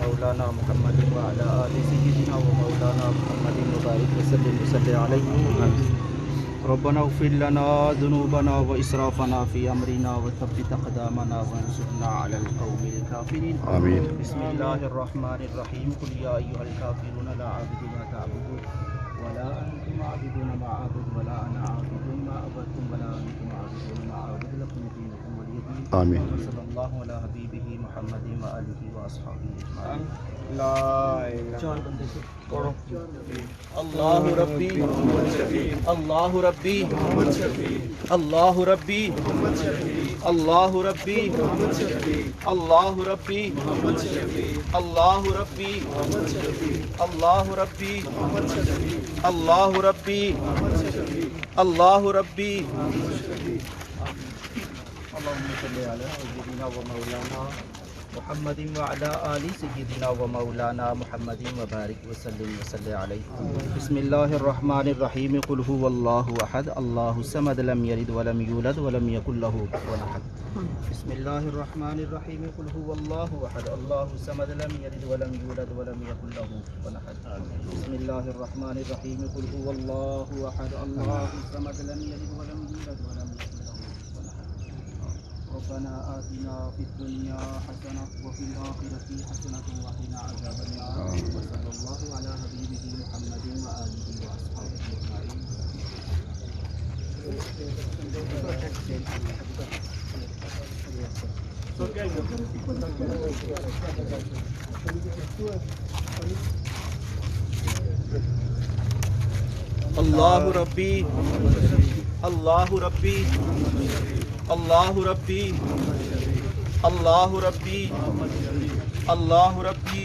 مولانا محمد وعلى آل سيدنا ومولانا محمد وبارك وسلم عليه. ربنا اغفر لنا ذنوبنا وإسرافنا في أمرنا وثبت أقدامنا وانصرنا على القوم الكافرين. آمين. بسم الله الرحمن الرحيم. قل يا أيها الكافرون لا أعبد ما تعبدون ولا أنتم عابدون ما أعبد ولا أنا عابد ما عبدتم ولا أنتم عابدون ما أعبد لكم دينكم ولي دين. آمين. وصلى الله على حبيبه محمد وآله وأصحابه أجمعين. لا إله الله ربي الله ربي الله ربي الله ربي الله ربي الله ربي الله ربي الله ربي الله ربي. اللهم صل على سيدنا ومولانا محمد وعلى آل سيدنا ومولانا محمد وبارك وسلم عليه. بسم الله الرحمن الرحيم. قل هو الله أحد الله الصمد لم يلد ولم يولد ولم يكن له كفوا أحد. بسم الله الرحمن الرحيم. قل هو الله أحد الله الصمد لم يلد ولم يولد ولم يكن له كفوا أحد. بسم الله الرحمن الرحيم. قل هو الله أحد الله الصمد لم يلد ولم يولد ولم يكن له كفوا أحد. ربنا آتنا في الدنيا حسنة وفي الآخرة حسنة وقنا عذاب النار. وصلى الله على حبيبه محمد وآله وأصحابه أجمعين. الله ربي الله ربي الله ربي الله ربي الله ربي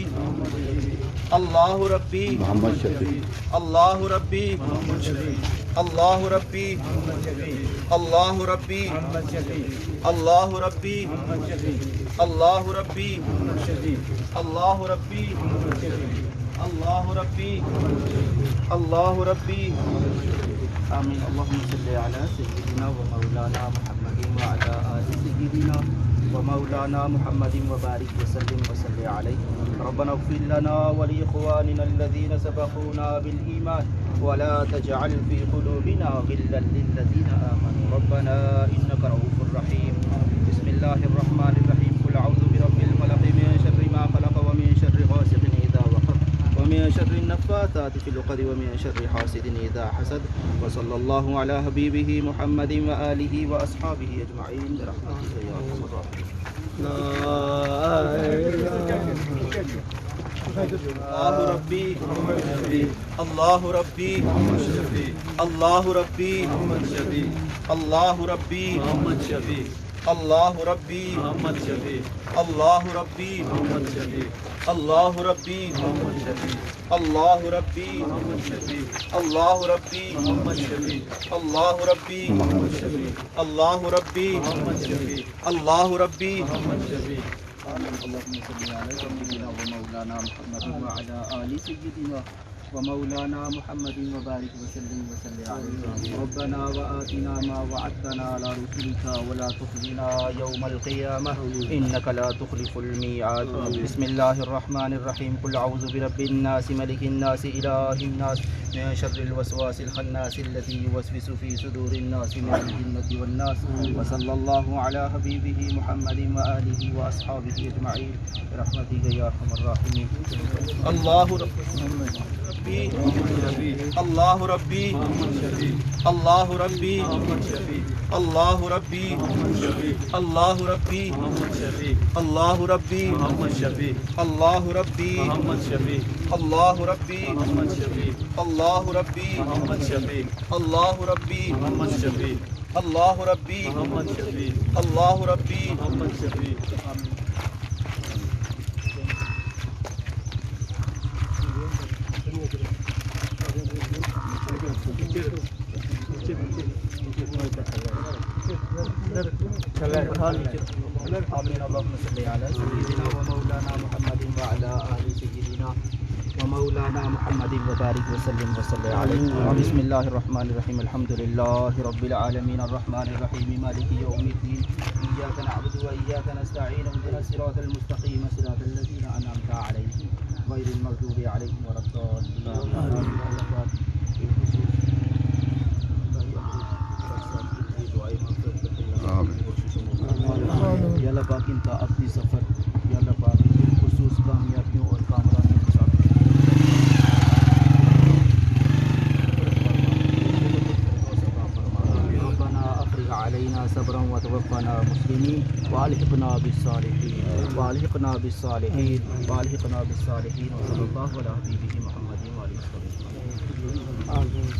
الله ربي محمد شفیع. الله ربي الله ربي الله ربي الله ربي الله ربي الله ربي الله ربي الله ربي. آمين. اللهم صل على سيدنا ومولانا محمد وعلى آل سيدنا ومولانا محمد وبارك وسلم عليه. ربنا اغفر لنا ولإخواننا الذين سبقونا بالإيمان ولا تجعل في قلوبنا غلا للذين آمنوا ربنا إنك رؤوف رحيم. بسم الله الرحمن الرحيم. قل أعوذ برب الفلق من شر ما خلق ومن شر غاسق إذا وقب ومن شر النفاثات في العقد ومن شر حاسد إذا حسد. وصلى الله على حبيبه محمد وآله وأصحابه أجمعين برحمتك يا أرحم الراحمين. الله ربي الله ربي الله ربي الله ربي الله ربي الله ربي الله ربي الله ربي الله ربي الله ربي الله ربي الله ربي. اللهم صل على سيدنا ومولانا محمد وعلى آل سيدنا ومولانا محمد وبارك وسلم عليه. ربنا وآتنا ما وعدتنا على رسلك ولا تخزنا يوم القيامة إنك لا تخلف الميعاد. بسم الله الرحمن الرحيم. قل أعوذ برب الناس ملك الناس إله الناس من شر الوسواس الخناس الذي يوسوس في صدور الناس من الجنة والناس. وصلى الله على حبيبه محمد وآله وأصحابه أجمعين برحمتك يا أرحم الراحمين. الله ربی اللہ ربی اللہ ربی اللہ ربی اللہ ربی اللہ ربی اللہ ربی اللہ ربی اللہ ربی اللہ ربی اللہ ربی اللہ ربی آمین اللہم صلی علی سیدنا و مولانا محمد وعلی آل سیدنا و مولانا محمد وبارک وسلم وصلی علیہ بسم اللہ الرحمن الرحیم الحمدللہ رب العالمین الرحمن الرحیم مالک یوم الدین ایاک نعبد و ایاک نستعین اهدنا الصراط المستقیم صراط الذین انعمت علیہم غیر المغضوب علیہم ولا الضالین یا اللہ پاک ان کا اپنی سفر یا اللہ پاک خصوص کامیابیوں اور کامرانیوں کے ساتھ ربنا افرغ علینا صبرا وتوفنا مسلمین والحقنا بالصالحین والحقنا بالصالحین والحقنا بالصالحین وصلی اللہ علی حبیبہ محمد وعلی وسلم آمین.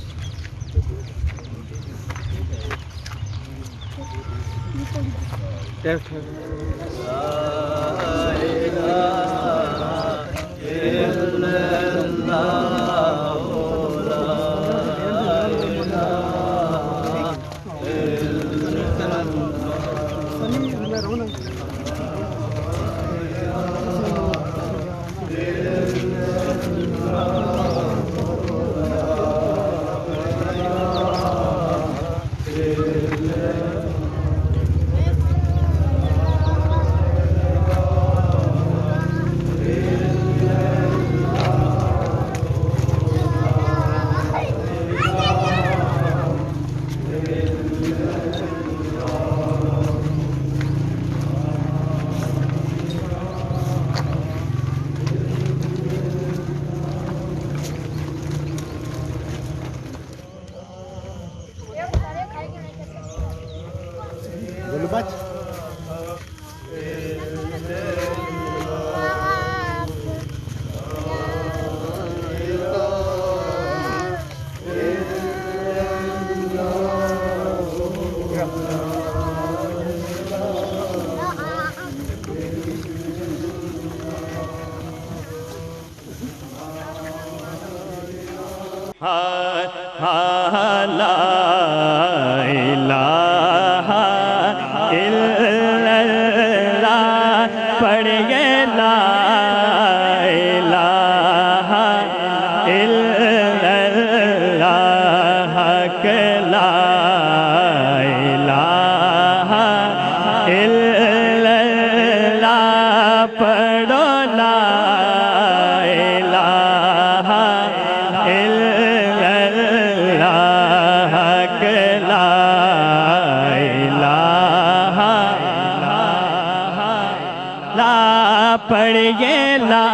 پڑھیے لا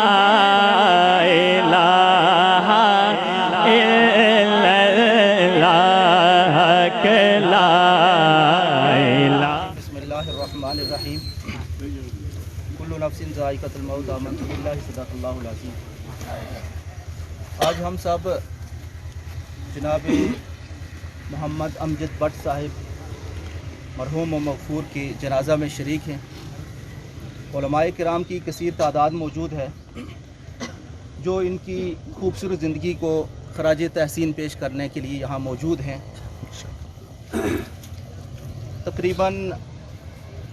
الہ الا اللہ لا الہ. بسم اللہ الرحمن الرحیم کل نفس ذائقۃ الموت آمنت باللہ صدق اللہ العظیم. آج ہم سب جناب محمد امجد بٹ صاحب مرحوم و مغفور کے جنازہ میں شریک ہیں. علماء کرام کی کثیر تعداد موجود ہے جو ان کی خوبصورت زندگی کو خراج تحسین پیش کرنے کے لیے یہاں موجود ہیں. تقریباً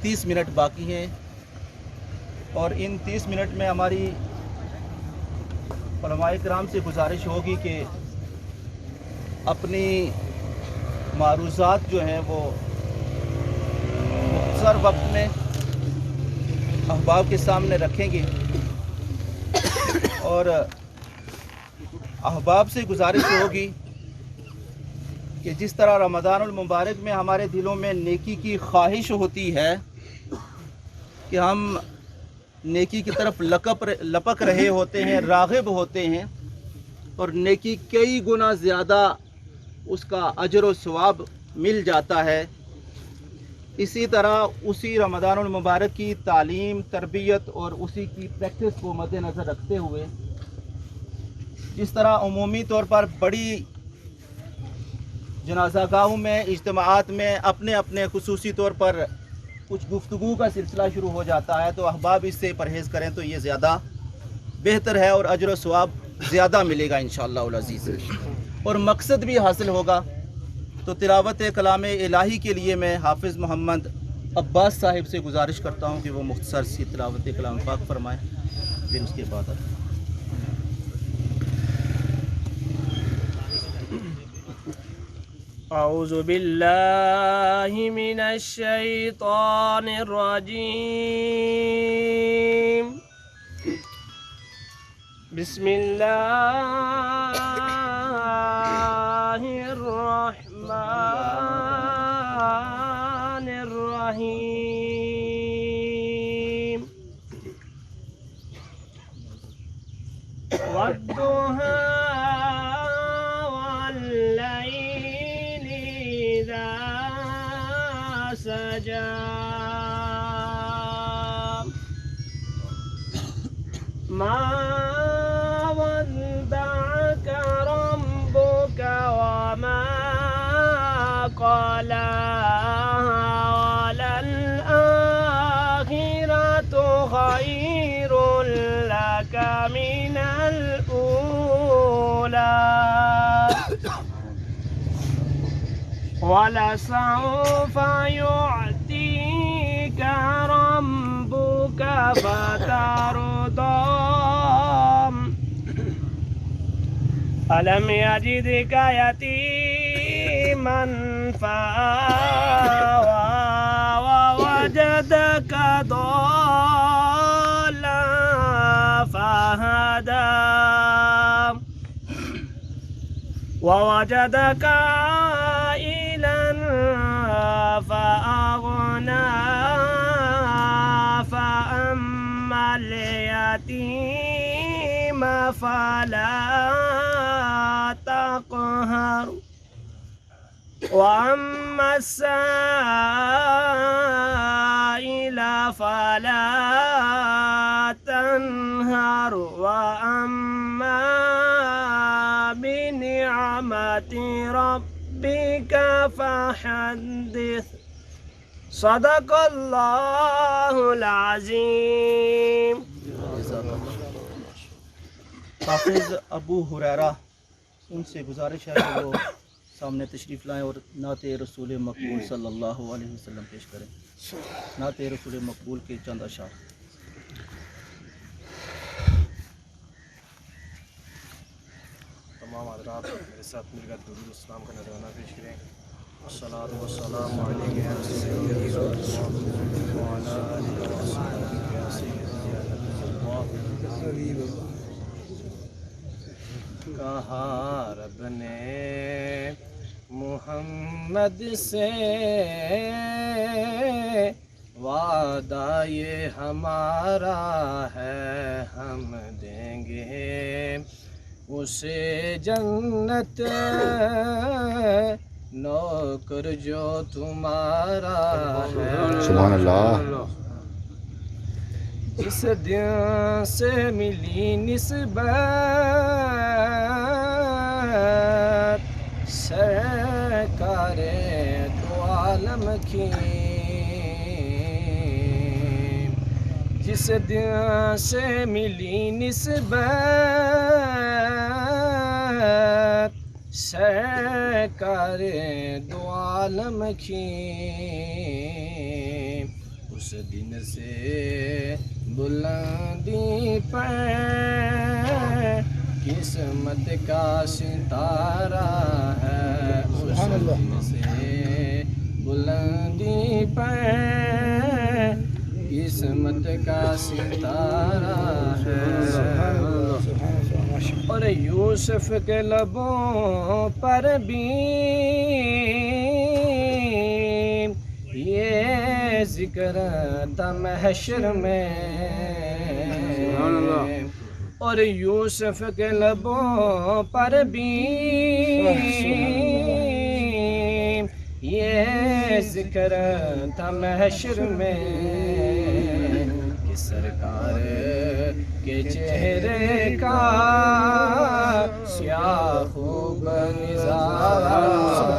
30 منٹ باقی ہیں اور ان 30 منٹ میں ہماری علماء کرام سے گزارش ہوگی کہ اپنی معروضات جو ہیں وہ مختصر وقت میں احباب کے سامنے رکھیں گے اور احباب سے گزارش ہوگی کہ جس طرح رمضان المبارک میں ہمارے دلوں میں نیکی کی خواہش ہوتی ہے کہ ہم نیکی کی طرف لپک رہے ہوتے ہیں، راغب ہوتے ہیں، اور نیکی کئی گنا زیادہ اس کا اجر و ثواب مل جاتا ہے، اسی طرح اسی رمضان المبارک کی تعلیم، تربیت اور اسی کی پریکٹس کو مد نظر رکھتے ہوئے جس طرح عمومی طور پر بڑی جنازہ گاہوں میں، اجتماعات میں اپنے اپنے خصوصی طور پر کچھ گفتگو کا سلسلہ شروع ہو جاتا ہے، تو احباب اس سے پرہیز کریں تو یہ زیادہ بہتر ہے اور اجر و ثواب زیادہ ملے گا انشاءاللہ العزیز، اور مقصد بھی حاصل ہوگا۔ تو تلاوت کلام الہی کے لیے میں حافظ محمد عباس صاحب سے گزارش کرتا ہوں کہ وہ مختصر سی تلاوت کلام پاک فرمائیں، پھر اس کے بعد اعوذ باللہ من الشیطان الرجیم، بسم اللہ الرحمن الرحیم، والضحى والليل إذا سجى، ما ودعك ربك وما قلى، وللآخرة خير لك من الأولى، ولسوف يعطيك ربك فترضى، ألم يجدك يتيما فآوى، ووجدك ضالا فهدى، ووجدك عائلا فأغنى، فأما اليتيم فلا تقهر، وأما السائل فلا تنهر، وأما بنعمة ربك فحدث، صدق اللہ العظیم۔ حافظ ابو ہریرہ، ان سے گزارش ہے کہ وہ سامنے تشریف لائیں اور نعت رسول مقبول صلی اللہ علیہ وسلم پیش کریں۔ نعت رسول مقبول کے چند اشعار۔ تمام حضرات میرے ساتھ مل کر درود السلام کا نذرانہ پیش کریں۔ الصلاۃ والسلام علیک یا سیدی وعلی آلہ وصحبہ یا سیدی یا نبی اللہ۔ کہا رب نے محمد سے وعدہ یہ ہمارا ہے، ہم دیں گے اسے جنت، نوکر جو تمہارا ہے۔ سبحان اللہ۔ جس دن سے ملی نسبت سرکار دو عالم کی، جس دن سے ملی نسبت سرکار دو عالم کی، اس دن سے بلندی پر قسمت کا ستارہ ہے، اس دن سے بلندی پر قسمت کا ستارہ ہے۔ اور یوسف کے لبوں پر بھی یہ ذکر تھا محشر میں، اور یوسف کے لبوں پر بھی یہ ذکر تھا محشر میں کہ سرکار کے چہرے کا سیاہ خوب نظارہ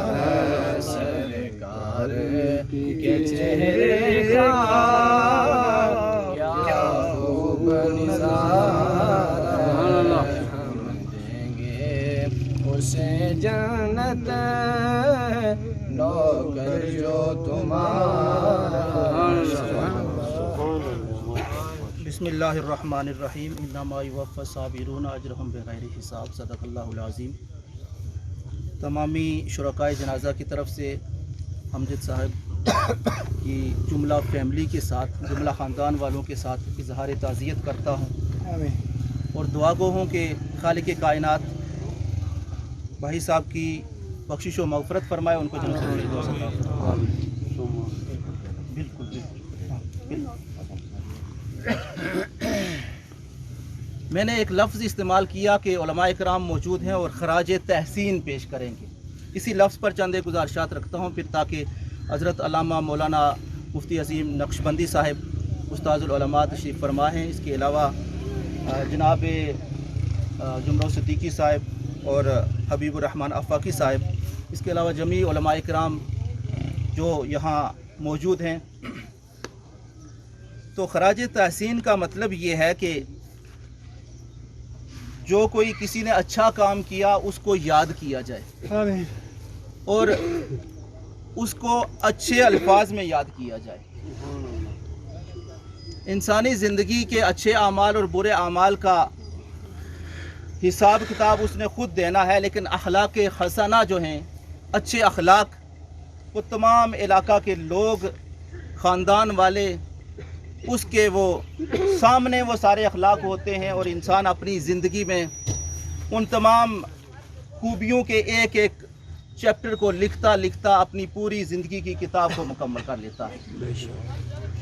ہے، سرکار کے چہرے کا کیا خوب نظارہ ہے، ہم دیں گے اسے جنت نوکر جو تمہارا۔ بسم اللہ الرحمن الرحیم، انما یوفی الصابرون اجرہم بغیر حساب، صدق اللہ العظیم۔ تمامی شرکائے جنازہ کی طرف سے امجد صاحب کی جملہ فیملی کے ساتھ، جملہ خاندان والوں کے ساتھ اظہار تعزیت کرتا ہوں اور دعا گو ہوں کہ خالق کائنات بھائی صاحب کی بخشش و مغفرت فرمائے، ان کو جنت الفردوس عطا فرمائے۔ بالکل میں نے ایک لفظ استعمال کیا کہ علماء اکرام موجود ہیں اور خراج تحسین پیش کریں گے، اسی لفظ پر چند ایک گزارشات رکھتا ہوں پھر تاکہ حضرت علامہ مولانا مفتی عظیم نقشبندی صاحب استاذ العلماء تشریف فرما ہیں، اس کے علاوہ جناب جمرہ صدیقی صاحب اور حبیب الرحمن آفاقی صاحب، اس کے علاوہ جمیع علماء اکرام جو یہاں موجود ہیں۔ تو خراج تحسین کا مطلب یہ ہے کہ جو کوئی کسی نے اچھا کام کیا اس کو یاد کیا جائے اور اس کو اچھے الفاظ میں یاد کیا جائے۔ انسانی زندگی کے اچھے اعمال اور برے اعمال کا حساب کتاب اس نے خود دینا ہے، لیکن اخلاق حسنہ جو ہیں، اچھے اخلاق، وہ تمام علاقہ کے لوگ، خاندان والے، اس کے وہ سامنے وہ سارے اخلاق ہوتے ہیں اور انسان اپنی زندگی میں ان تمام خوبیوں کے ایک ایک چیپٹر کو لکھتا لکھتا اپنی پوری زندگی کی کتاب کو مکمل کر لیتا ہے۔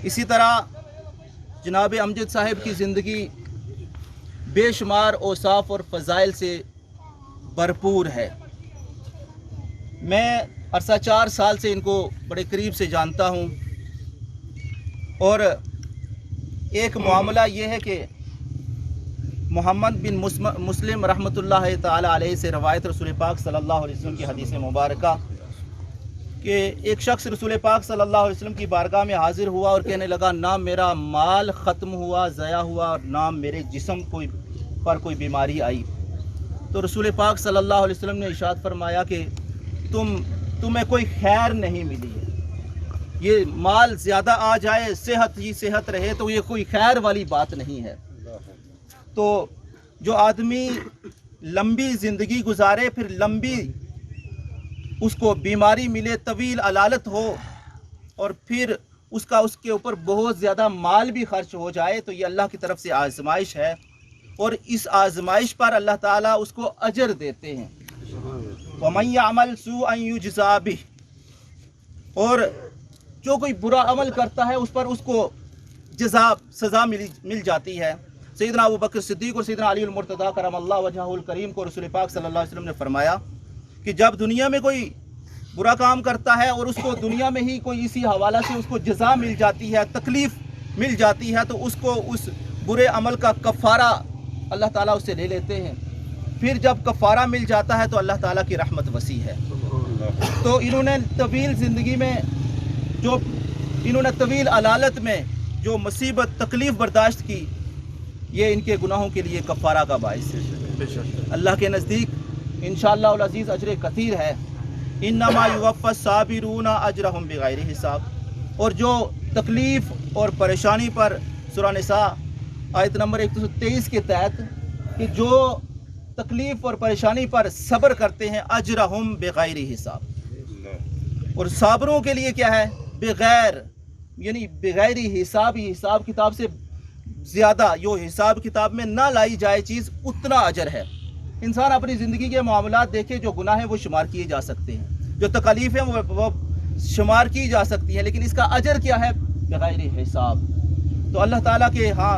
اسی طرح جناب امجد صاحب کی زندگی بے شمار اوصاف اور فضائل سے بھرپور ہے۔ میں عرصہ 4 سال سے ان کو بڑے قریب سے جانتا ہوں اور ایک معاملہ یہ ہے کہ محمد بن مسلم رحمۃ اللہ تعالی علیہ سے روایت رسول پاک صلی اللہ علیہ وسلم کی حدیث مبارکہ کہ ایک شخص رسول پاک صلی اللہ علیہ وسلم کی بارگاہ میں حاضر ہوا اور کہنے لگا، نہ میرا مال ختم ہوا، ضائع ہوا، اور نہ میرے جسم پر کوئی بیماری آئی۔ تو رسول پاک صلی اللہ علیہ وسلم نے ارشاد فرمایا کہ تمہیں کوئی خیر نہیں ملی ہے، یہ مال زیادہ آ جائے، صحت ہی صحت رہے، تو یہ کوئی خیر والی بات نہیں ہے۔ تو جو آدمی لمبی زندگی گزارے، پھر لمبی اس کو بیماری ملے، طویل علالت ہو، اور پھر اس کے اوپر بہت زیادہ مال بھی خرچ ہو جائے، تو یہ اللہ کی طرف سے آزمائش ہے، اور اس آزمائش پر اللہ تعالیٰ اس کو اجر دیتے ہیں۔ وَمَن يَعْمَلْ سُوءًا يُجْزَى بِهِ، اور جو کوئی برا عمل کرتا ہے اس پر اس کو سزا مل جاتی ہے۔ سیدنا ابو بکر صدیق اور سیدنا علی المرتضیٰ کرم اللہ وجہہ الکریم کو رسول پاک صلی اللہ علیہ وسلم نے فرمایا کہ جب دنیا میں کوئی برا کام کرتا ہے اور اس کو دنیا میں ہی کوئی اسی حوالہ سے اس کو جزا مل جاتی ہے، تکلیف مل جاتی ہے، تو اس کو اس برے عمل کا کفارہ اللہ تعالیٰ اس سے لے لیتے ہیں۔ پھر جب کفارہ مل جاتا ہے تو اللہ تعالیٰ کی رحمت وسیع ہے۔ تو انہوں نے طویل زندگی میں انہوں نے طویل علالت میں جو مصیبت تکلیف برداشت کی، یہ ان کے گناہوں کے لیے کفارہ کا باعث ہے۔ اللہ کے نزدیک انشاءاللہ العزیز اجر کثیر ہے۔ انما یوفی الصابرون اجرہم بغیر حساب، اور جو تکلیف اور پریشانی پر سورہ نساء آیت نمبر 123 کے تحت کہ جو تکلیف اور پریشانی پر صبر کرتے ہیں، اجرہم بغیر حساب، اور صابروں کے لیے کیا ہے؟ بغیر، یعنی بغیر حساب، ہی حساب کتاب سے زیادہ، جو حساب کتاب میں نہ لائی جائے چیز، اتنا اجر ہے۔ انسان اپنی زندگی کے معاملات دیکھے، جو گناہ ہیں وہ شمار کیے جا سکتے ہیں، جو تکالیف ہیں وہ شمار کی جا سکتی ہیں، لیکن اس کا اجر کیا ہے؟ بغیر حساب۔ تو اللہ تعالیٰ کے ہاں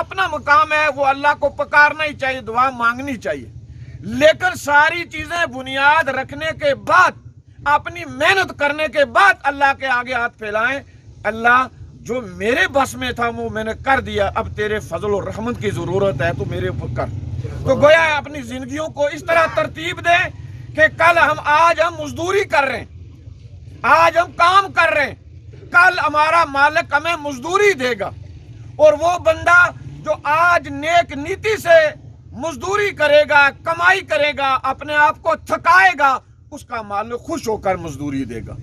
اپنا مقام ہے، وہ اللہ کو پکارنا ہی چاہیے، دعا مانگنی چاہیے، لیکن ساری چیزیں بنیاد رکھنے کے بعد، اپنی محنت کرنے کے بعد اللہ کے آگے ہاتھ پھیلائیں، اللہ جو میرے بس میں تھا وہ میں نے کر دیا، اب تیرے فضل و رحمت کی ضرورت ہے تو میرے اوپر کر۔ تو گویا اپنی زندگیوں کو اس طرح ترتیب دیں کہ کل آج ہم مزدوری کر رہے ہیں، آج ہم کام کر رہے ہیں، کل ہمارا مالک ہمیں مزدوری دے گا، اور وہ بندہ جو آج نیک نیتی سے مزدوری کرے گا، کمائی کرے گا، اپنے آپ کو تھکائے گا، اس کا مالک خوش ہو کر مزدوری دے گا۔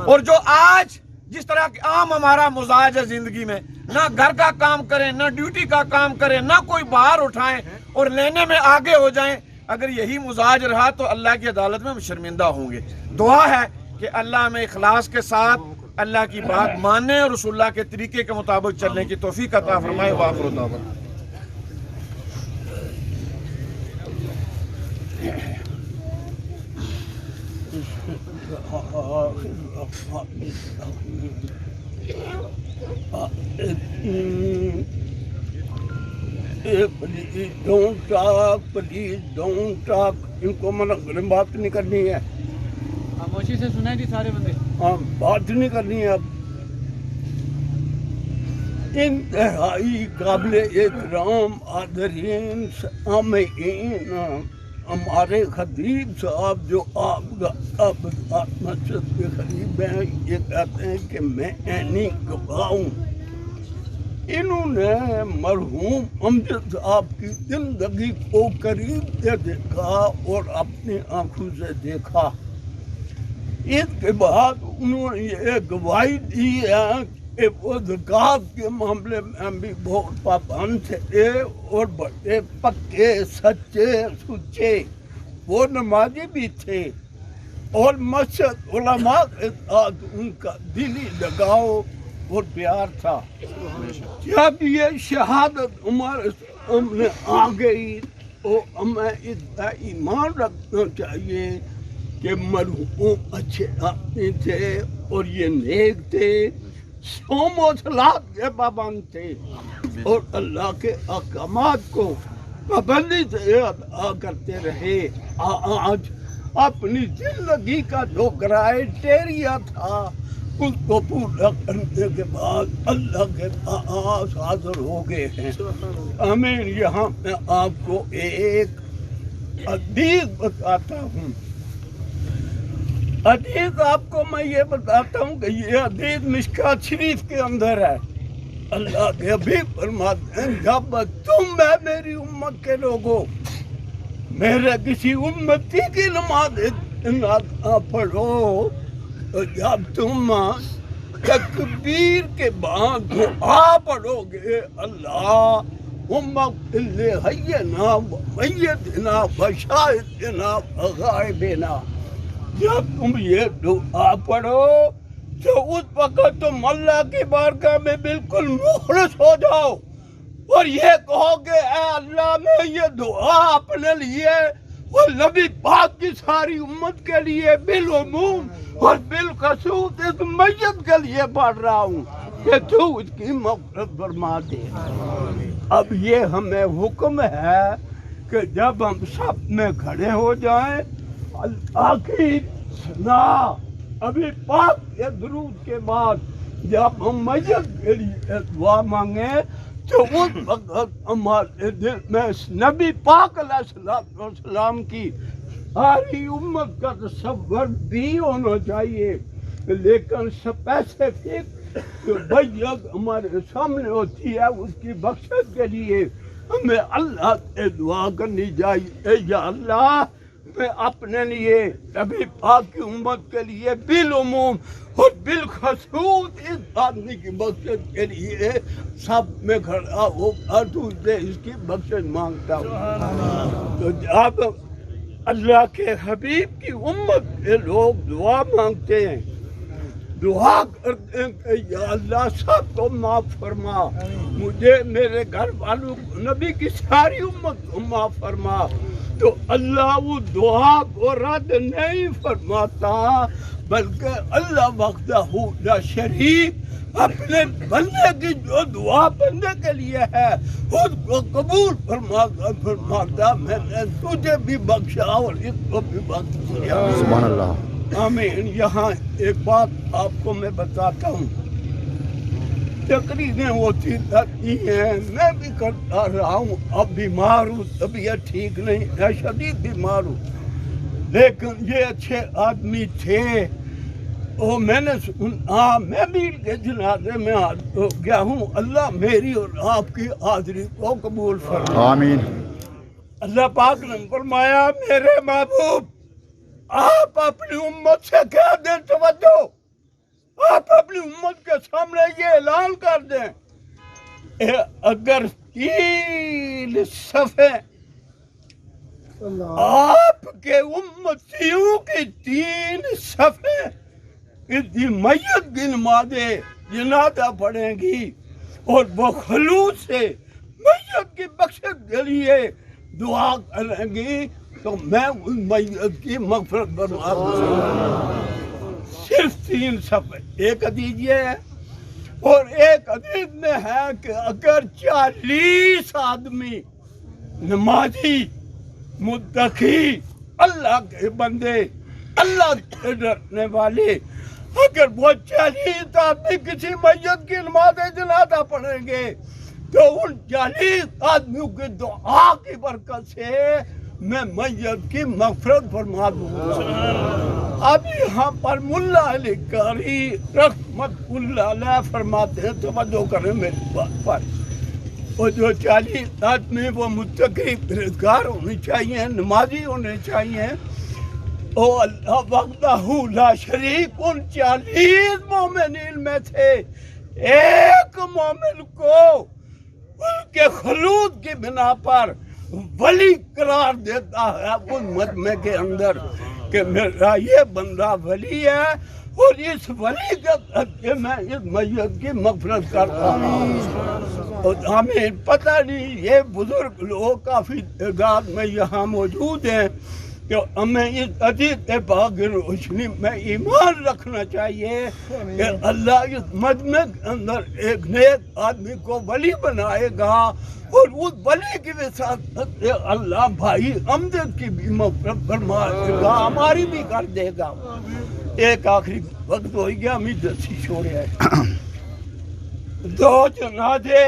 اور جو آج جس طرح کہ عام ہمارا مزاج ہے زندگی میں، نہ گھر کا کام کریں، نہ ڈیوٹی کا کام کریں، نہ کوئی باہر اٹھائیں اور لینے میں آگے ہو جائیں، اگر یہی مزاج رہا تو اللہ کی عدالت میں ہم شرمندہ ہوں گے۔ دعا ہے کہ اللہ ہمیں اخلاص کے ساتھ اللہ کی بات ماننے اور رسول اللہ کے طریقے کے مطابق چلنے کی توفیق عطا فرمائے۔ وآخر دعوانا پلیز ڈونٹ ٹاک، ان کو منع کریں، بات نہیں کرنی ہے، خاموشی سے سنیں جی سارے بندے۔ ہاں بات نہیں کرنی ہے اب۔ انتہائی قابل احترام حاضرین سامعین، ہمارے خطیب صاحب جو آپ مسجد کے قریب ہیں، یہ کہتے ہیں کہ میں عینی گواہ ہوں، انہوں نے مرحوم امجد صاحب کی زندگی کو قریب سے دیکھا اور اپنی آنکھوں سے دیکھا۔ اس کے بعد انہوں نے یہ گواہی دی ہے کہ وہ زکوٰۃ کے معاملے میں بھی بہت پابند تھے اور بڑے پکے سچے سچے، وہ نمازی بھی تھے، اور مسجد علماء کے ساتھ ان کا دلی لگاؤ اور پیار تھا۔ جب یہ شہادت ہمارے سامنے آ گئی تو ہمیں اس کا ایمان رکھنا چاہیے کہ مرحوم اچھے آدمی تھے اور یہ نیک تھے، صوم و صلات کے پابند تھے اور اللہ کے احکامات کو پابندی سے ادا کرتے رہے۔ آج اپنی زندگی کا جو کرائیٹیریا تھا اس کو پورا کرنے کے بعد اللہ کے پاس حاضر ہو گئے ہیں۔ ہمیں یہاں میں آپ کو ایک حدیث بتاتا ہوں، حدیث آپ کو میں یہ بتاتا ہوں کہ یہ حدیث مشکات شریف کے اندر ہے۔ اللہ کے حبیب فرماتے ہیں جب تم میں میری امت کے لوگوں میرے کسی امتی کی نماز پڑھو تو جب تم تکبیر کے بعد دعا پڑھو گے اللہم اغفر لحینا ومیتنا وشاہدنا وغائبنا، جب تم یہ دعا پڑھو تو اس وقت تم اللہ کی بارگاہ میں بالکل مخلص ہو جاؤ اور یہ کہو کہ اے اللہ میں یہ دعا اپنے لیے اور نبی پاک کی ساری امت کے لیے بالعموم اور بالخصوص اس میت کے لیے پڑھ رہا ہوں کہ تو اس کی مغفرت فرما دے۔ اب یہ ہمیں حکم ہے کہ جب ہم سب میں کھڑے ہو جائیں اللہ کی ثنا ابھی پاک کے درود کے بعد جب ہم میت کے لیے دعا مانگیں تو اس وقت ہمارے دل میں نبی پاک علیہ السلام کی ساری امت کا تصور بھی ہونا چاہیے، لیکن اسپیسیفک جو بیعت ہمارے سامنے ہوتی ہے اس کی بخشش کے لیے ہمیں اللہ سے دعا کرنی چاہیے۔ یا اللہ میں اپنے لیے نبی پاک کی امت کے لیے بالعموم اور بالخصوص اس آدمی کی بخشش کے لیے سب میں کھڑا ہو کر تجھ سے اس کی بخشش مانگتا ہوں۔ تو جب اللہ کے حبیب کی امت کے لوگ دعا مانگتے ہیں، دعا کرتے ہیں کہ یا اللہ سب کو معاف فرما، مجھے میرے گھر والوں کو نبی کی ساری امت کو معاف فرما، تو اللہ وہ دعا کو رد نہیں فرماتا بلکہ اللہ وحدہ لا شریک اپنے بندے کی جو دعا بندے کے لیے ہے خود کو قبول فرماتا میں نے تجھے بھی بخشا اور اس کو بھی بخش دیا. سبحان اللہ. آمین. یہاں ایک بات آپ کو میں بتاتا ہوں. تقریریں ہوتی رہتی ہیں, میں بھی کرتا رہا ہوں. اب بیمار ہوں, طبیعت ٹھیک نہیں ہے, شدید بیمار ہوں, لیکن یہ اچھے آدمی تھے. اور میں نے سنا, میں بھی ان کے جنازے میں حاضر ہو گیا ہوں. اللہ میری اور آپ کی حاضری کو قبول فرمائے. آمین. اللہ پاک نے فرمایا میرے محبوب آپ اپنی امت سے کہہ دیں, توجہ, آپ اپنی امت کے سامنے یہ اعلان کر دیں اگر 3 صفحے آپ کے امتیوں کی 3 صفحے کی میت کی نماز جنازہ پڑھیں گی اور وہ خلوص سے میت کی بخشش کے لیے دعا کریں گی تو میں اس میت کی مغفرت فرما دوں. صرف 3 صفحے. ایک حدیث یہ ہے اور ایک حدیث میں ہے کہ اگر 40 آدمی نمازی متقی اللہ کے بندے اللہ سے ڈرنے والے اگر وہ 40 آدمی کسی میت کی نماز جنازہ پڑھیں گے تو ان 40 آدمیوں کی دعا کی برکت سے میں میت کی مغفرت فرما دوں گا. اب یہاں پر ملا علی قاری رحمت اللہ علیہ فرماتے ہیں, توجہ کریں میری بات پر, وہ جو 40 آدمی وہ متقی پرہیزگار ہونے چاہیے, نمازی ہونے چاہیے. او اللہ وحدہ لا شریک ان 40 مومنین میں سے ایک مومن کو ان کے خلود کی بنا پر ولی قرار دیتا ہے اس مجمع کے اندر کہ میرا یہ بندہ ولی ہے اور اس ولی کے صدقے میں اس میت کی مغفرت کرتا ہوں. اور ہمیں پتہ نہیں, یہ بزرگ لوگ کافی تعداد میں یہاں موجود ہیں کہ ہمیں اس حدیث پاک کی روشنی میں ایمان رکھنا چاہیے کہ اللہ اس مجمع کے اندر ایک نیک آدمی کو ولی بنائے گا اور اس ولی کی وساطت سے اللہ بھائی امجد کی بھی مغفرت فرمائے گا, ہماری بھی کر دے گا. ایک آخری وقت ہو گیا, ہمیں دسی چھوڑے ہے. 2 جنازے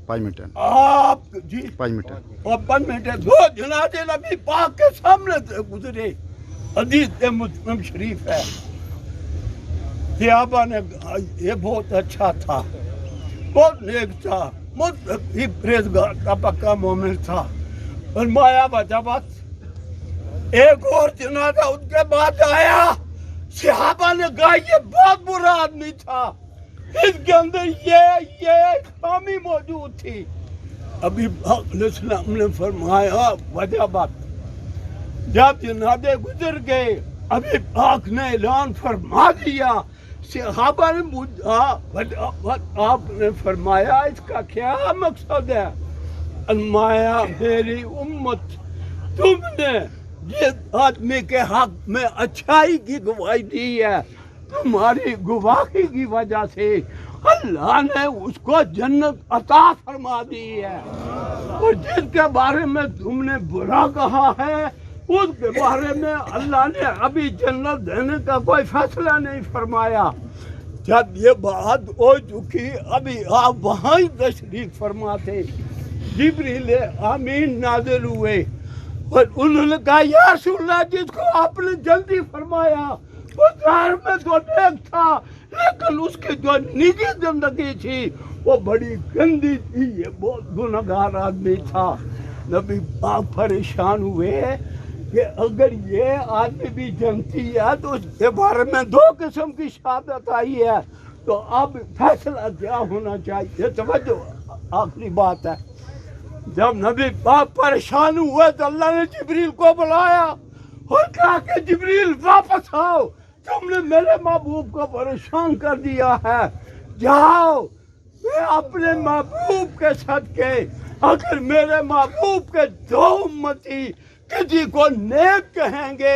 5 منٹ آپ جی 5 منٹ اور 5 منٹ 2 جنازے نبی پاک کے سامنے سے گزرے. حدیث مسلم شریف ہے. صحابہ نے کہا یہ بہت اچھا تھا, بہت نیک تھا, متقی پرہیزگار کا پکا مومن تھا. فرمایا وجہ بات ایک اور جنازہ ان کے بعد آیا. صحابہ نے کہا یہ بہت برا آدمی تھا, اس کے اندر یہ خامی موجود تھی. ابھی علیہ السلام نے فرمایا وجہ بات جب جنازے گزر گئے ابھی پاک نے اعلان فرما دیا. صحابہ نے پوچھا آپ نے فرمایا اس کا کیا مقصد ہے؟ فرمایا میری امت تم نے جس آدمی کے حق میں اچھائی کی گواہی دی ہے تمہاری گواہی کی وجہ سے اللہ نے اس کو جنت عطا فرما دی ہے, اور جس کے بارے میں تم نے برا کہا ہے اس کے بارے میں اللہ نے ابھی جنت دینے کا کوئی فیصلہ نہیں فرمایا. جب یہ بات ہو چکی ابھی آپ وہاں ہی تشریف فرما تھے, جبریل امین نازل ہوئے اور انہوں نے کہا یا رسول اللہ جس کو آپ نے جلدی فرمایا وہ ظاہر میں تو نیک تھا لیکن اس کی جو نجی زندگی تھی وہ بڑی گندی تھی, یہ بہت گنہگار آدمی تھا. نبی پاک پریشان ہوئے کہ اگر یہ آدمی بھی جنتی ہے تو اس کے بارے میں 2 قسم کی شہادت آئی ہے, تو اب فیصلہ کیا ہونا چاہیے؟ توجہ, آخری بات ہے. جب نبی پاک پریشان ہوئے تو اللہ نے جبریل کو بلایا اور کہا کہ جبریل واپس آؤ, تم نے میرے محبوب کو پریشان کر دیا ہے, جاؤ میں اپنے محبوب کے صدقے اگر میرے محبوب کے 2 امتی کسی کو نیک کہیں گے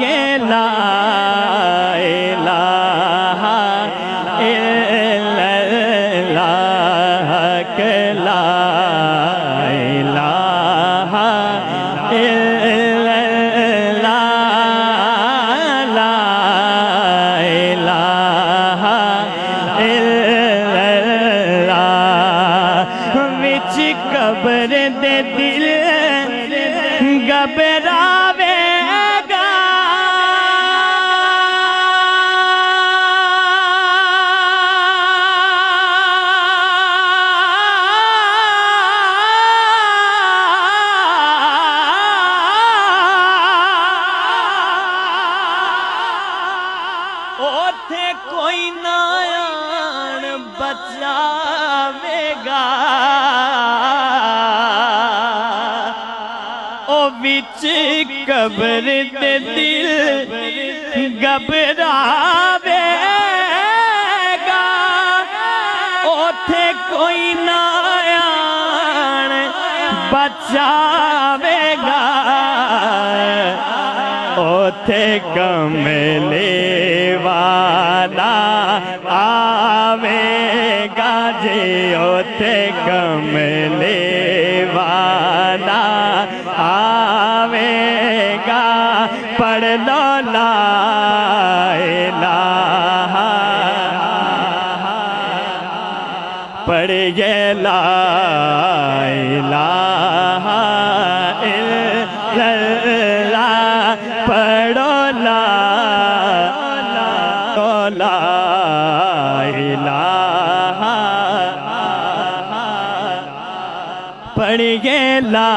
یہ لا الہ الا اللہ کہ لا الہ الا اللہ لا الہ الا اللہ وچ قبر دے دل گھبراوے گا اوتھے کوئی نہ آن بچاوے گا او وچ قبر دے دل گھبراوے گا اوتھے کوئی نہ آن بچاوے گا اوتھے کملے والا آوے گا جی اوتھے کملے والا آوے گا پڑھ لو لا الہ پڑھیے لا الہ الا اللہ پڑھو لا الہ پڑھیے لا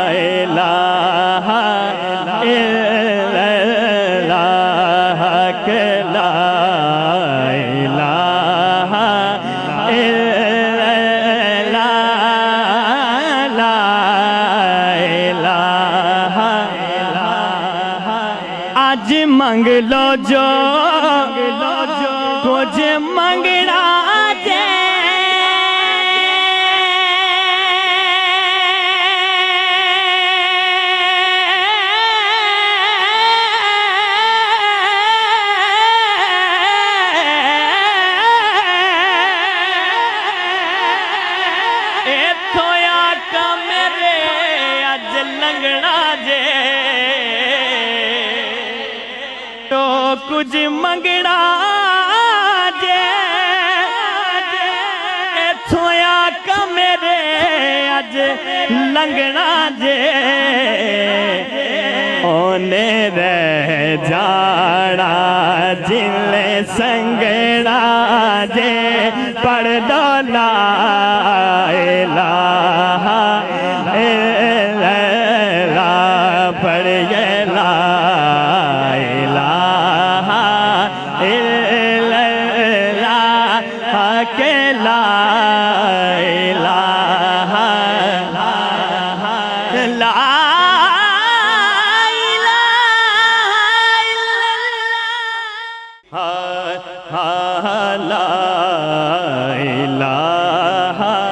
الہ الا اللہ کہ لا الہ الا اللہ لا الہ آج منگ لو جو کچھ منگنا کچھ منگنا جے تھویا کا میرے اج لنگنا جے اونے رہ جانا جلے سنگنا جے پڑھ دو لا الہ الا اللہ پڑھیے لا کہ لا الہ لا الہ لا الہ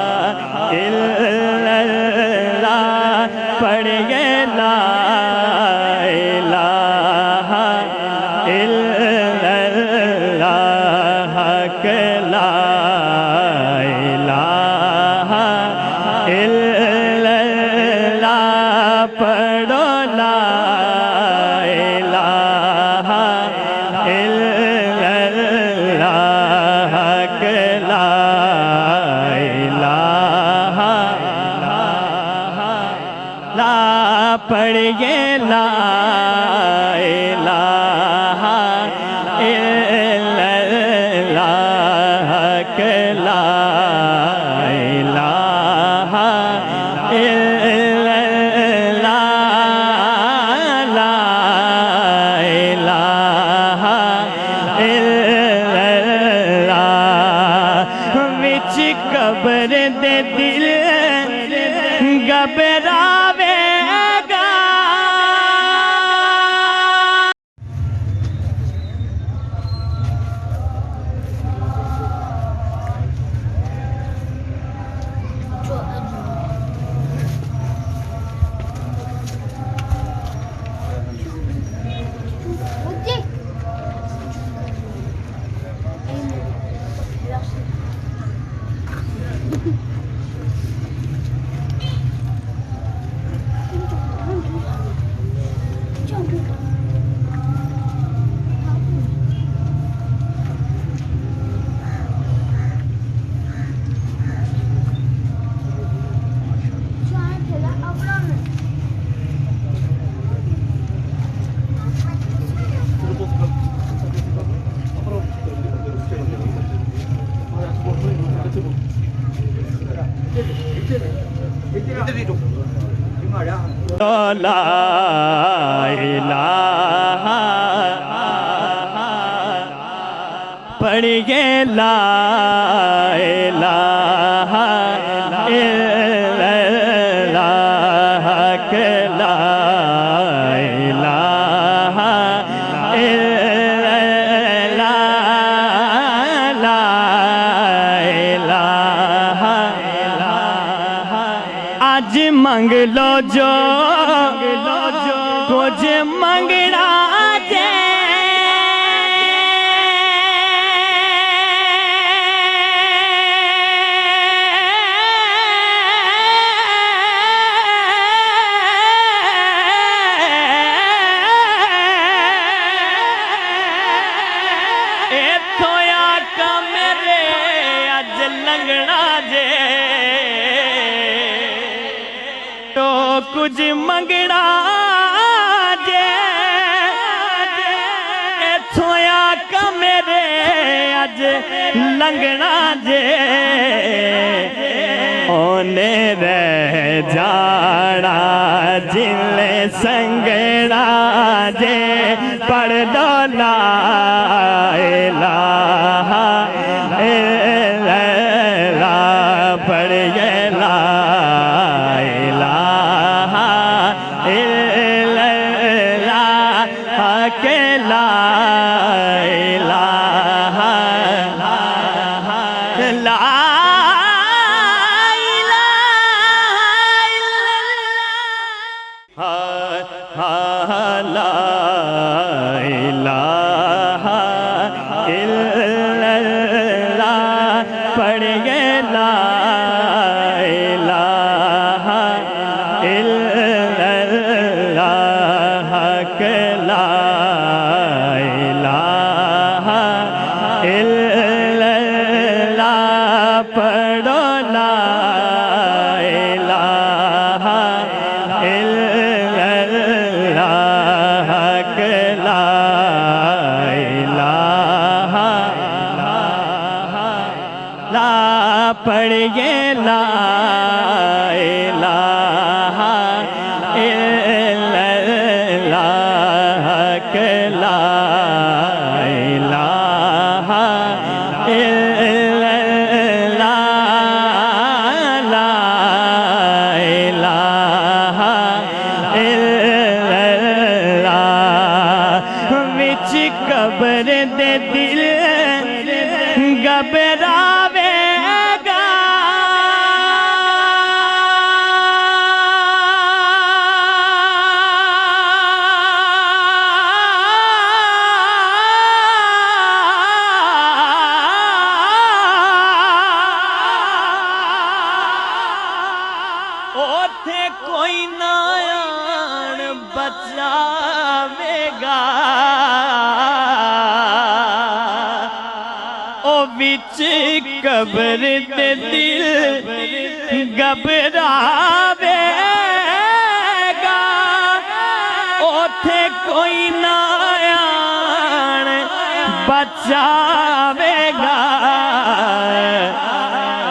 لا الہ پڑھیے لا الہ الا اللہ کہ لا الہ الا اللہ لا الہ آج منگ لو جو کچھ منگنا کچھ منگنا جے تھویا کا میرے اج لنگنا جے اونے رہ جانا جلے سنگنا جے پڑھ دو لا الہ الا اللہ پڑھیے لا پڑھیے لا الہ الا اللہ کہ لا الہ الا اللہ لا الہ الا اللہ وچ قبر دے دل گھبراوے کوئی نہ آن بچاوے گا او بچ قبر دے دل گھبراوے گا اوتھے کوئی نہ آن بچاوے گا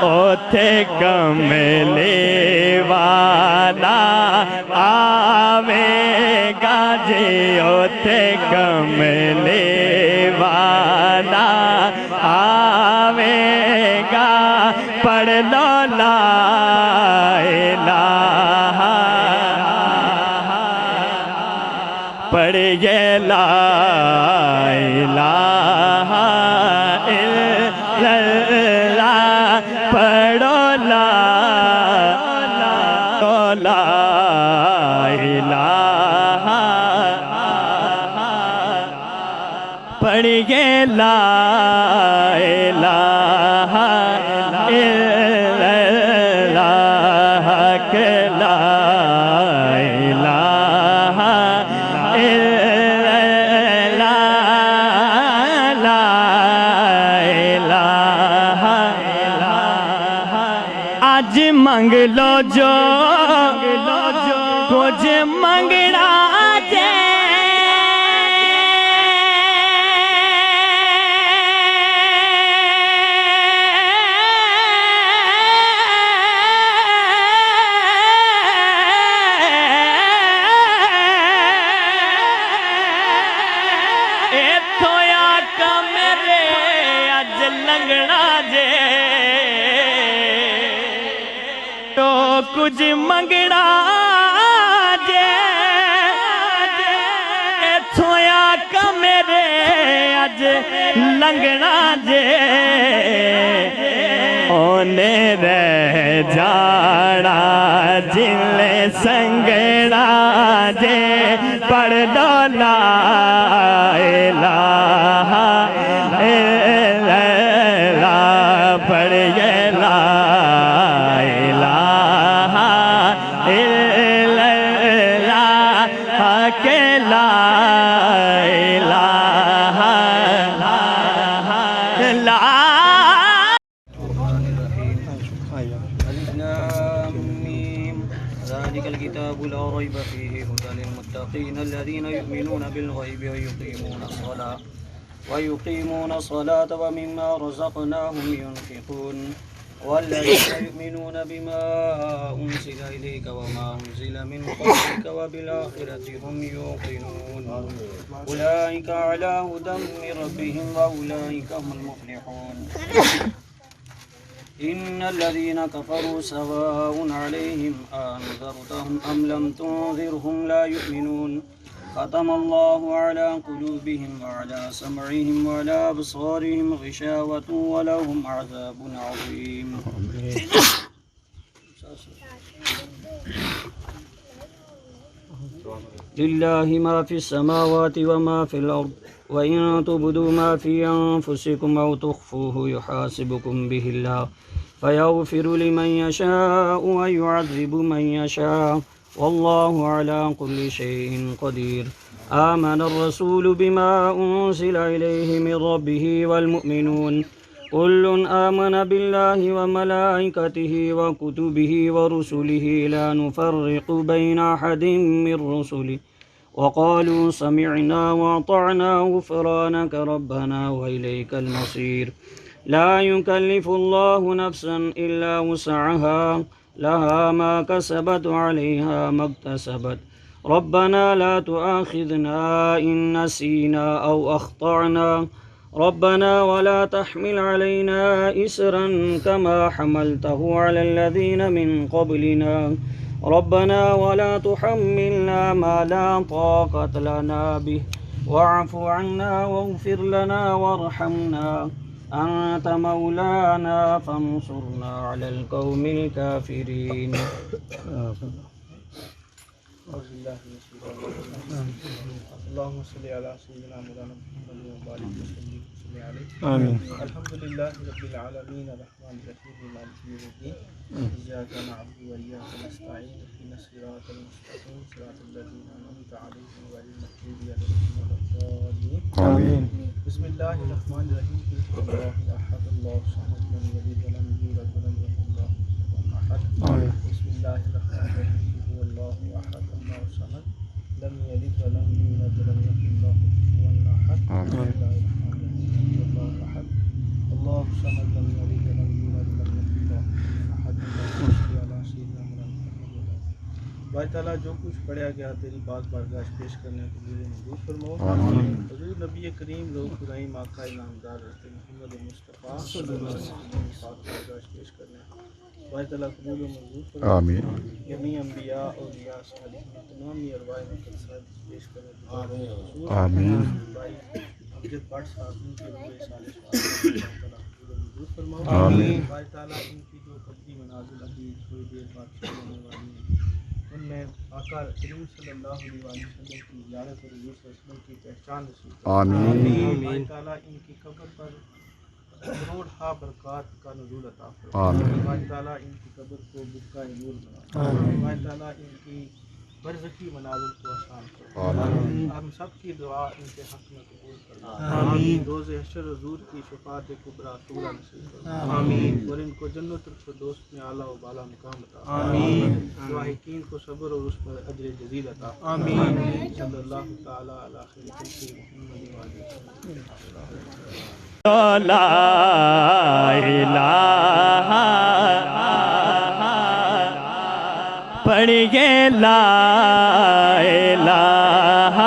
اوتھے کملے والا آوے گا جی اوتھے کملے والا آوے گا پڑھ لو لا الہ پڑھیے لا الہ الا اللہ پڑھو لا الہ پڑھیے لا الہ الا اللہ کہ لا الہ الا اللہ لا الہ آج منگ لو جو کچھ منگنا جے آقا میرے اج لنگنا جے تو کچھ منگنا جے ایتھوں آقا میرے اج لنگنا جے اونے رہ جانا جلے سنگنا جے پڑھ دو لا الہ الا اللہ پڑھ گئے لا الہ الا اللہ کہ لا الہ الا ذلك الكتاب لا ريب فيه هدى للمتقين الذين يؤمنون بالغيب ويقيمون الصلاة ومما رزقناهم ينفقون والذين يؤمنون بما أنزل إليك وما أنزل من قبلك وبالآخرة هم يوقنون أولئك على هدى من ربهم وأولئك هم المفلحون إن الذين كفروا سواء عليهم أنذرتهم أم لم تنذرهم لا يؤمنون ختم الله على قلوبهم وعلى سمعهم وعلى أبصارهم غشاوة ولهم عذاب عظيم لله ما في السماوات وما في الأرض وإن تبدوا ما في أنفسكم أو تخفوه يحاسبكم به الله فيغفر لمن يشاء ويعذب من يشاء والله على كل شيء قدير آمن الرسول بما أنزل إليه من ربه والمؤمنون كل آمن بالله وملائكته وكتبه ورسله لا نفرق بين أحد من رسله وقالوا سمعنا وأطعنا غفرانك ربنا وإليك المصير لا يكلف الله نفسا إلا وسعها لها ما كسبت وعليها ما اكتسبت ربنا لا تؤاخذنا إن نسينا أو أخطأنا ربنا ولا تحمل علينا إسرا كما حملته على الذين من قبلنا ربنا ولا تحملنا ما لا طاقة لنا به واعف عنا واغفر لنا وارحمنا أنت مولانا فانصرنا على القوم الكافرين اللهم صل على سيدنا مولانا محمد وبارك وسلم عليه آمين الحمد لله رب العالمين الرحمن الرحيم مالك يوم الدين إياك نعبد وإياك نستعين اهدنا الصراط المستقيم صراط الذين أنعمت عليهم غير المغضوب عليهم ولا الضالين آمين بسم الله الرحمن الرحيم الله أحد الله الصمد لم يلد ولم يولد ولم يكن له كفوا أحد بسم الله الرحمن الرحيم هو الله أحد الله الصمد لم يلد ولم يولد ولم يكن له كفوا أحد بسم الله الرحمن الرحيم هو الله أحد الله الصمد لم يلد ولم يولد ولم يكن له كفوا أحد اللهم صل على سيدنا محمد بھائی تعالیٰ جو کچھ پڑھا گیا تیری بات بارگاہ پیش کرنے کے لیے منظور فرماؤ حضور نبی کریم روح الرحیم آقا نامدار حضرت محمد مصطفیٰ صلی اللہ علیہ وسلم کی بات بارگاہ پیش کرنے بھائی تعالیٰ قبول و منظور فرماؤ آمین جمیع انبیاء اولیاء صالحین تمام ارواح مقدسات پیش کرنے آمین بھائی امجد بٹ صاحب ان کے روح صالح تعالیٰ قبول و منظور فرماؤ آمین بھائی تعالیٰ ان کی جو قدری منازل ابھی تھوڑی دیر بعد ہونے والی ہیں ان میں آقا کریم صلی اللہ علیہ وسلم کی زیارت اور حضور صلی اللہ علیہ وسلم کی پہچان نصیب فرمائے آمین اللہ تعالیٰ ان کی قبر پر کروڑ ہا برکات کا نزول عطا فرمائے آمین اللہ تعالیٰ ان کی قبر کو بکا نور بنا اللہ تعالیٰ ان کی برزخی منازل کو آسان فرمائے ہم سب کی دعا ان کے حق میں قبول فرمائے روز حشر حضور کی شفاعت کبریٰ طولہ نصیب فرمائے اور ان کو جنت الفردوس میں اعلیٰ و بالا مقام عطا فرمائے واحقین کو صبر اور اس پر اجر جزیل عطا فرمائے صلی اللہ تعالیٰ علی خیر خلقہ محمد وآلہ وسلم لا الہ پڑھ گے لا الہ